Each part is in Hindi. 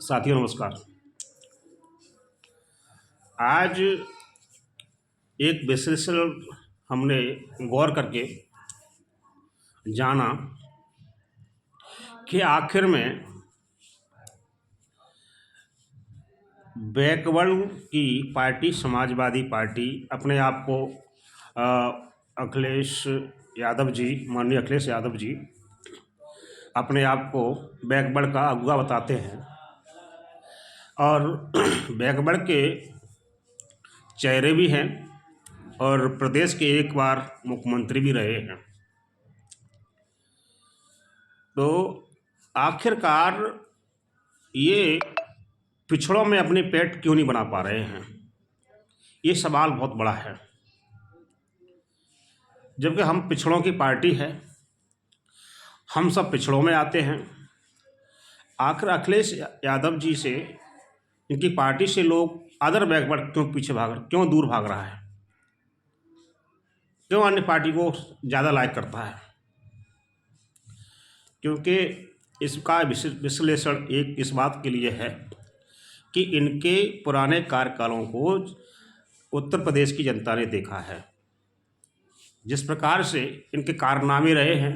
साथियों नमस्कार। आज एक विश्लेषण हमने गौर करके जाना कि आखिर में बैकवर्ड की पार्टी समाजवादी पार्टी अपने आप को अखिलेश यादव जी, माननीय अखिलेश यादव जी अपने आप को बैकवर्ड का अगुवा बताते हैं और बैकवर्ड के चेहरे भी हैं और प्रदेश के एक बार मुख्यमंत्री भी रहे हैं। तो आखिरकार ये पिछड़ों में अपने पेट क्यों नहीं बना पा रहे हैं, ये सवाल बहुत बड़ा है। जबकि हम पिछड़ों की पार्टी है, हम सब पिछड़ों में आते हैं। आखिर अखिलेश यादव जी से, इनकी पार्टी से लोग अदर बैकवर्ड क्यों दूर भाग रहा है, क्यों अन्य पार्टी को ज़्यादा लाइक करता है? क्योंकि इसका विश्लेषण एक इस बात के लिए है कि इनके पुराने कार्यकालों को उत्तर प्रदेश की जनता ने देखा है। जिस प्रकार से इनके कारनामे रहे हैं,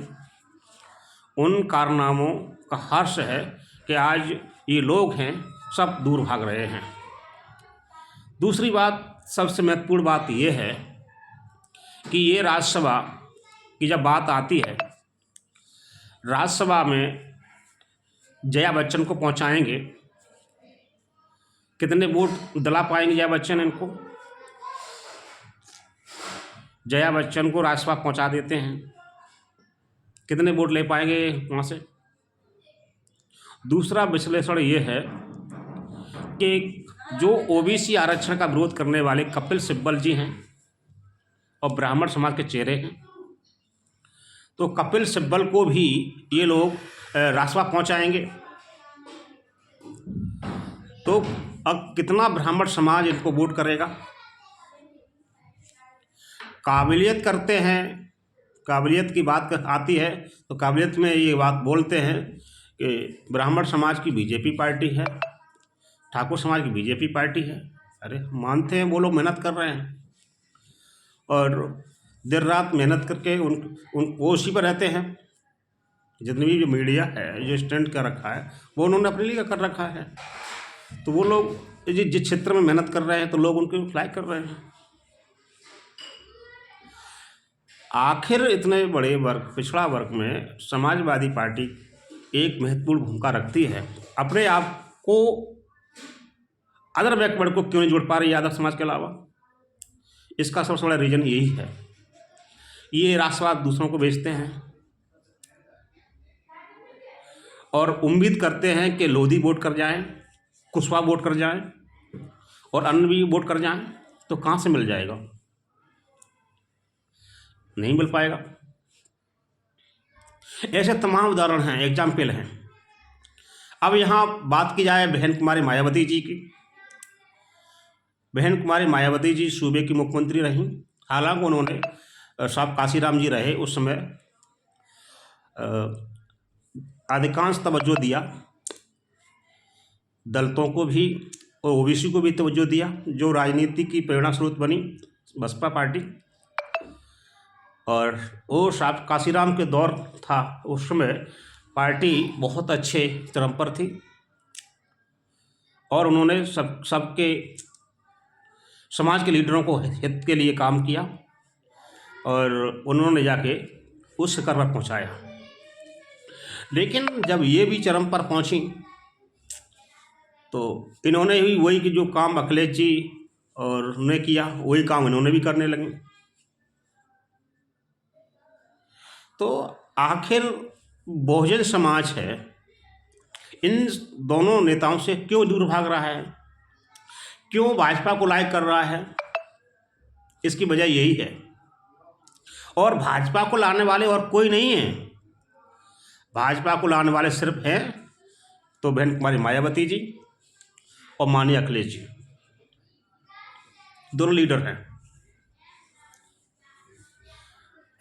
उन कारनामों का हर्ष है कि आज ये लोग हैं सब दूर भाग रहे हैं। दूसरी बात, सबसे महत्वपूर्ण बात ये है कि ये राज्यसभा की जब बात आती है, राज्यसभा में जया बच्चन को पहुंचाएंगे, कितने वोट दिला पाएंगे जया बच्चन इनको? जया बच्चन को राज्यसभा पहुंचा देते हैं, कितने वोट ले पाएंगे वहाँ से? दूसरा विश्लेषण ये है कि जो ओबीसी आरक्षण का विरोध करने वाले कपिल सिब्बल जी हैं और ब्राह्मण समाज के चेहरे हैं, तो कपिल सिब्बल को भी ये लोग राज्यसभा पहुंचाएंगे। तो अब कितना ब्राह्मण समाज इनको वोट करेगा? काबिलियत करते हैं, काबिलियत की बात आती है तो काबिलियत में ये बात बोलते हैं कि ब्राह्मण समाज की बीजेपी पार्टी है, ठाकुर समाज की बीजेपी पार्टी है। अरे मानते हैं, वो लोग मेहनत कर रहे हैं और देर रात मेहनत करके वो उसी पर रहते हैं। जितनी भी जो मीडिया है, जो स्टैंड कर रखा है, वो उन्होंने अपने लिए कर रखा है। तो वो लोग जिस क्षेत्र में मेहनत कर रहे हैं तो लोग उनको लाइक कर रहे हैं। आखिर इतने बड़े वर्ग, पिछड़ा वर्ग में समाजवादी पार्टी एक महत्वपूर्ण भूमिका रखती है। अपने आप को अदर बैकवर्ड को क्यों नहीं जोड़ पा रही यादव समाज के अलावा? इसका सबसे बड़ा रीजन यही है, ये राष्ट्रवाद दूसरों को बेचते हैं और उम्मीद करते हैं कि लोधी वोट कर जाएं, कुशवाहा वोट कर जाएं और अन्य भी वोट कर जाएं। तो कहाँ से मिल जाएगा? नहीं मिल पाएगा। ऐसे तमाम उदाहरण हैं, एग्जाम्पल हैं। अब यहाँ बात की जाए बहन कुमारी मायावती जी की। बहन कुमारी मायावती जी सूबे की मुख्यमंत्री रहीं। हालांकि उन्होंने साहब काशीराम जी रहे उस समय अधिकांश तवज्जो दिया, दलितों को भी और ओबीसी को भी तवज्जो दिया, जो राजनीति की प्रेरणा स्रोत बनी बसपा पार्टी। और वो साहब काशीराम के दौर था, उस समय पार्टी बहुत अच्छे चरम पर थी और उन्होंने सबके समाज के लीडरों को हित के लिए काम किया और उन्होंने जाके उस शिखर पर पहुंचाया। लेकिन जब ये भी चरम पर पहुंची तो इन्होंने भी वही कि जो काम अखिलेश जी और उन्होंने किया, वही काम इन्होंने भी करने लगे। तो आखिर बहुजन समाज है इन दोनों नेताओं से क्यों दूर भाग रहा है, क्यों भाजपा को लाइक कर रहा है? इसकी वजह यही है। और भाजपा को लाने वाले और कोई नहीं है, भाजपा को लाने वाले सिर्फ हैं तो बहन कुमारी मायावती जी और माननीय अखिलेश जी, दोनों लीडर हैं।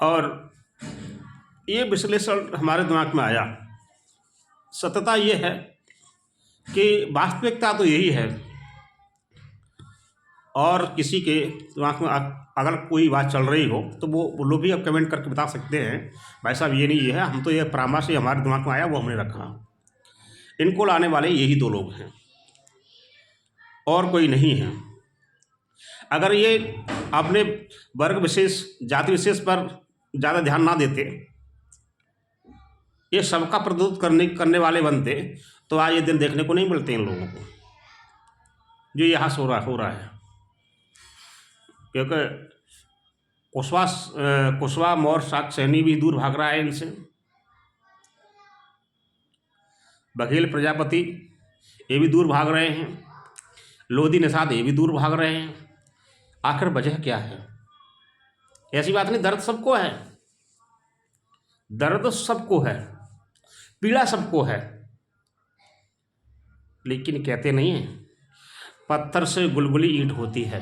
और ये विश्लेषण हमारे दिमाग में आया। सत्यता ये है कि वास्तविकता तो यही है, और किसी के दिमाग में अगर कोई बात चल रही हो तो वो लोग भी अब कमेंट करके बता सकते हैं भाई साहब ये नहीं है, हम तो ये परामर्श हमारे दिमाग में आया वो हमने रखा। इनको लाने वाले यही दो लोग हैं और कोई नहीं है। अगर ये अपने वर्ग विशेष जाति विशेष पर ज़्यादा ध्यान ना देते, ये सबका प्रतिनिधित्व करने वाले बनते, तो आज ये दिन देखने को नहीं मिलते इन लोगों को जो यहाँ से हो रहा है। क्योंकि कुशवाहा मौर्य शाक सैनी भी दूर भाग रहा है इनसे, बघेल प्रजापति ये भी दूर भाग रहे हैं, लोधी निषाद ये भी दूर भाग रहे हैं। आखिर वजह क्या है? ऐसी बात नहीं, दर्द सबको है, दर्द सबको है, पीड़ा सबको है, लेकिन कहते नहीं है पत्थर से गुलगुली ईंट होती है।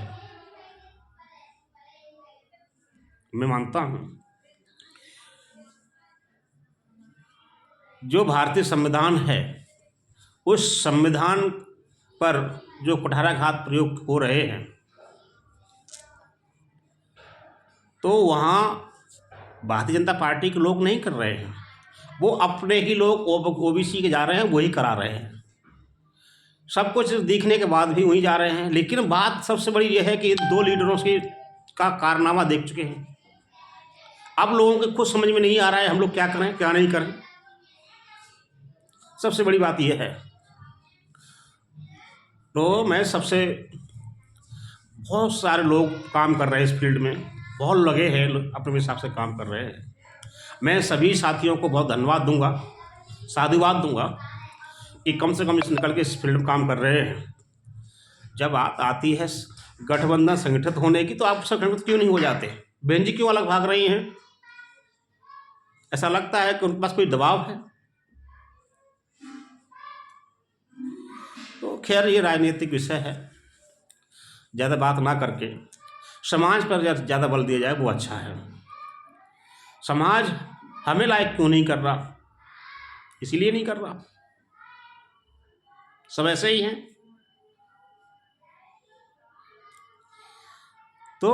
मैं मानता हूं जो भारतीय संविधान है उस संविधान पर जो कुठाराघात प्रयोग हो रहे हैं, तो वहाँ भारतीय जनता पार्टी के लोग नहीं कर रहे हैं, वो अपने ही लोग ओबीसी के जा रहे हैं, वही करा रहे हैं। सब कुछ दिखने के बाद भी वहीं जा रहे हैं। लेकिन बात सबसे बड़ी यह है कि दो लीडरों का कारनामा देख चुके हैं। अब लोगों को खुद समझ में नहीं आ रहा है हम लोग क्या करें क्या नहीं करें। सबसे बड़ी बात यह है। तो मैं बहुत सारे लोग काम कर रहे हैं इस फील्ड में, बहुत लगे हैं, अपने हिसाब से काम कर रहे हैं। मैं सभी साथियों को बहुत धन्यवाद दूंगा, साधुवाद दूंगा कि कम से कम निकल के इस फील्ड में काम कर रहे हैं। जब बात आती है गठबंधन संगठित होने की, तो आप संगठित क्यों नहीं हो जाते? बहन जी क्यों अलग भाग रही हैं? ऐसा लगता है कि उनके पास कोई दबाव है। तो खैर ये राजनीतिक विषय है, ज़्यादा बात ना करके समाज पर ज़्यादा बल दिया जाए वो अच्छा है। समाज हमें लायक क्यों नहीं कर रहा? इसीलिए नहीं कर रहा, सब ऐसे ही हैं। तो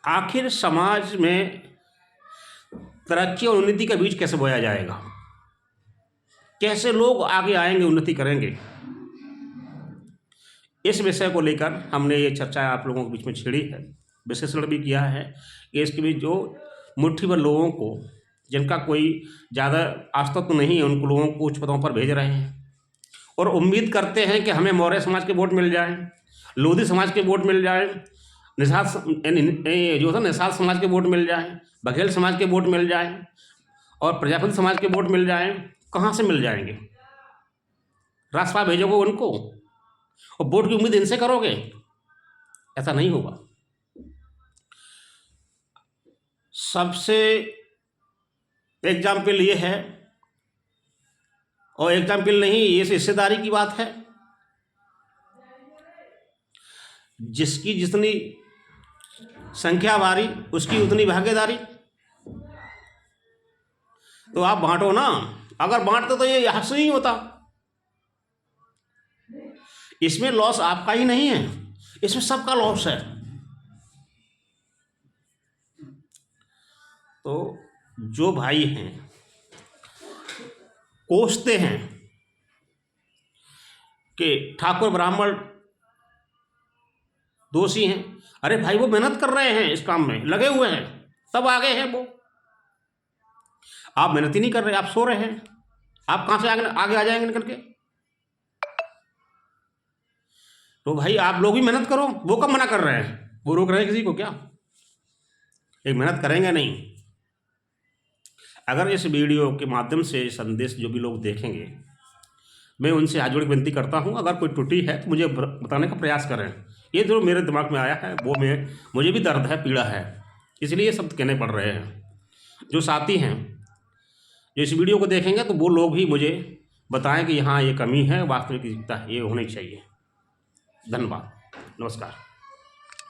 आखिर समाज में तरक्की और उन्नति का बीज कैसे बोया जाएगा? कैसे लोग आगे आएंगे, उन्नति करेंगे? इस विषय को लेकर हमने ये चर्चा आप लोगों के बीच में छेड़ी है, विश्लेषण भी किया है कि इसके बीच जो मुट्ठी भर लोगों को, जिनका कोई ज़्यादा अस्तित्व नहीं है, उन लोगों को उच्च पदों पर भेज रहे हैं और उम्मीद करते हैं कि हमें मौर्य समाज के वोट मिल जाए, लोधी समाज के वोट मिल जाए, निषाद समाज के वोट मिल जाए, बघेल समाज के वोट मिल जाए और प्रजापति समाज के वोट मिल जाए। कहाँ से मिल जाएंगे? रास्ता भेजोगे उनको और वोट की उम्मीद इनसे करोगे? ऐसा नहीं होगा। सबसे एग्जाम्पल ये है, और एग्जाम्पल नहीं, ये हिस्सेदारी की बात है। जिसकी जितनी संख्या भारी उसकी उतनी भागीदारी। तो आप बांटो ना, अगर बांटते तो ये यहां से नहीं होता। इसमें लॉस आपका ही नहीं है, इसमें सबका लॉस है। तो जो भाई हैं कोसते हैं कि ठाकुर ब्राह्मण दोषी हैं, अरे भाई वो मेहनत कर रहे हैं, इस काम में लगे हुए हैं, सब आगे हैं। वो आप मेहनत ही नहीं कर रहे, आप सो रहे हैं, आप कहां से आगे आ जाएंगे निकल के? तो भाई आप लोग भी मेहनत करो। वो कब मना कर रहे हैं? वो रोक रहे हैं किसी को क्या? एक मेहनत करेंगे नहीं। अगर इस वीडियो के माध्यम से संदेश जो भी लोग देखेंगे, मैं उनसे हाथ जोड़ के विनती करता हूं, अगर कोई त्रुटि है तो मुझे बताने का प्रयास करें। ये जो मेरे दिमाग में आया है वो मुझे भी दर्द है, पीड़ा है, इसलिए ये शब्द कहने पड़ रहे हैं। जो साथी हैं जो इस वीडियो को देखेंगे तो वो लोग ही मुझे बताएं कि हाँ ये कमी है, वास्तविकता ये होनी चाहिए। धन्यवाद, नमस्कार।